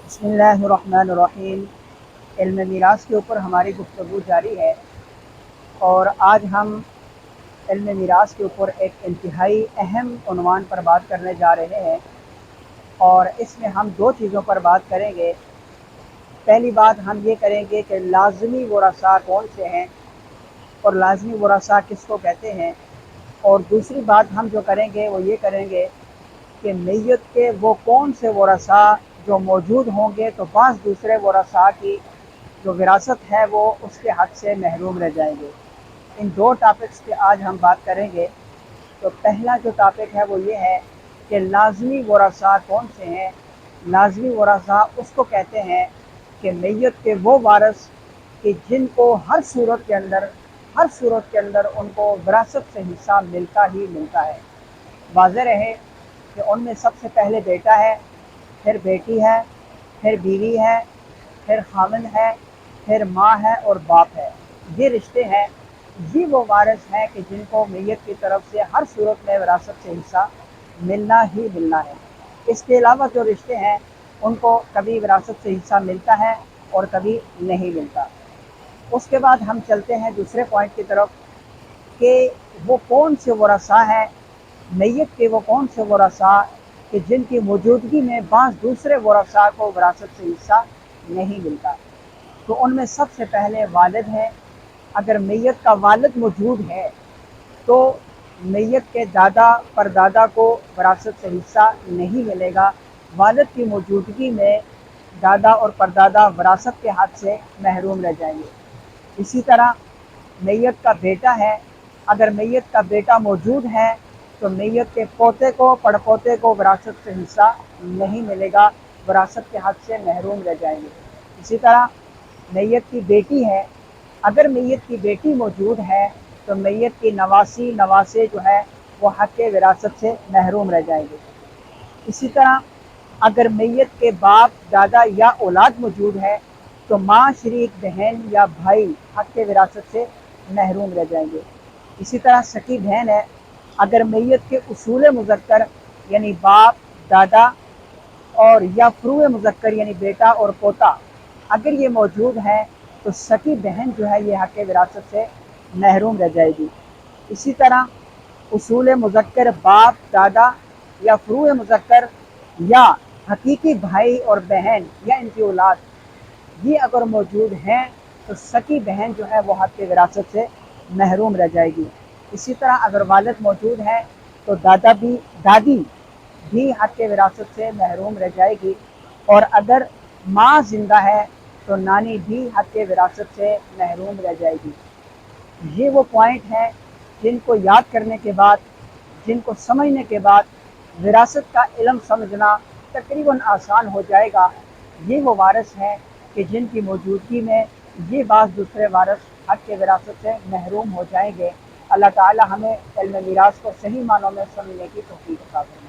बिस्मिल्लाहिर्रहमानिर्रहीम। इल्म मीरास के ऊपर हमारी गुफ्तगू जारी है और आज हम इल्म मीरास के ऊपर एक इंतहाई अहम उन्वान पर बात करने जा रहे हैं और इसमें हम दो चीज़ों पर बात करेंगे। पहली बात हम ये करेंगे कि लाज़मी वरासा कौन से हैं और लाज़मी वरासा किसको कहते हैं, और दूसरी बात हम जो करेंगे वो ये करेंगे कि मैयत के वो कौन से वरासा जो मौजूद होंगे तो बाज़ दूसरे वरासा की जो विरासत है वो उसके हक़ से महरूम रह जाएंगे। इन दो टॉपिक्स पे आज हम बात करेंगे। तो पहला जो टॉपिक है वो ये है कि लाज़मी वरासा कौन से हैं। लाज़मी वरासा उसको कहते हैं कि मैयत के वो वारस कि जिनको हर सूरत के अंदर उनको विरासत से हिस्सा मिलता ही मिलता है। वाज़ेह रहे कि उनमें सबसे पहले बेटा है, फिर बेटी है, फिर बीवी है, फिर खामिन है, फिर माँ है और बाप है। ये रिश्ते हैं, ये वो वारिस हैं कि जिनको मैयत की तरफ से हर सूरत में विरासत से हिस्सा मिलना ही मिलना है। इसके अलावा जो रिश्ते हैं उनको कभी विरासत से हिस्सा मिलता है और कभी नहीं मिलता। उसके बाद हम चलते हैं दूसरे पॉइंट की तरफ कि वो कौन से वरासा हैं, मैयत के वो कौन से वरासा कि जिनकी मौजूदगी में बाज़ दूसरे वरासा को विरासत से हिस्सा नहीं मिलता। तो उनमें सबसे पहले वालिद है। अगर मैयत का वालिद मौजूद है तो मैयत के दादा परदादा को विरासत से हिस्सा नहीं मिलेगा। वालिद की मौजूदगी में दादा और परदादा विरासत के हाथ से महरूम रह जाएंगे। इसी तरह मैयत का बेटा है, अगर मैयत का बेटा मौजूद है तो मैयत के पोते को पड़पोते को विरासत से हिस्सा नहीं मिलेगा, विरासत के हक़ से महरूम रह जाएंगे। इसी तरह मैयत की बेटी है, अगर मैयत की बेटी मौजूद है तो मैयत की नवासी नवासे जो है वो हक़ विरासत से महरूम रह जाएंगे। इसी तरह अगर मैयत के बाप दादा या औलाद मौजूद है तो माँ शरीक बहन या भाई हक़ विरासत से महरूम रह जाएंगे। इसी तरह सकी बहन है, अगर मैयत के उसूल मुज़क्कर यानी बाप दादा और या फ़ुरूए मुज़क्कर यानी बेटा और पोता अगर ये मौजूद है तो सकी बहन जो है ये हक़ विरासत से महरूम रह जाएगी। इसी तरह उसूल मुज़क्कर बाप दादा या फ़ुरूए मुज़क्कर या हकीकी भाई और बहन या इनकी औलाद ये अगर मौजूद हैं तो सकी बहन जो है वो हक़ विरासत से महरूम रह जाएगी। इसी तरह अगर वालिद मौजूद है तो दादी भी हक़ विरासत से महरूम रह जाएगी, और अगर माँ ज़िंदा है तो नानी भी हक़ विरासत से महरूम रह जाएगी। ये वो पॉइंट हैं जिनको याद करने के बाद, जिनको समझने के बाद विरासत का इल्म समझना तकरीबन आसान हो जाएगा। ये वो वारिस हैं कि जिनकी मौजूदगी में ये बाज़ दूसरे वारिस हक़ विरासत से महरूम हो जाएंगे। अल्लाह ताला हमें इल्म मीरास को सही मानों में समझने की तौफीक अता फरमाए।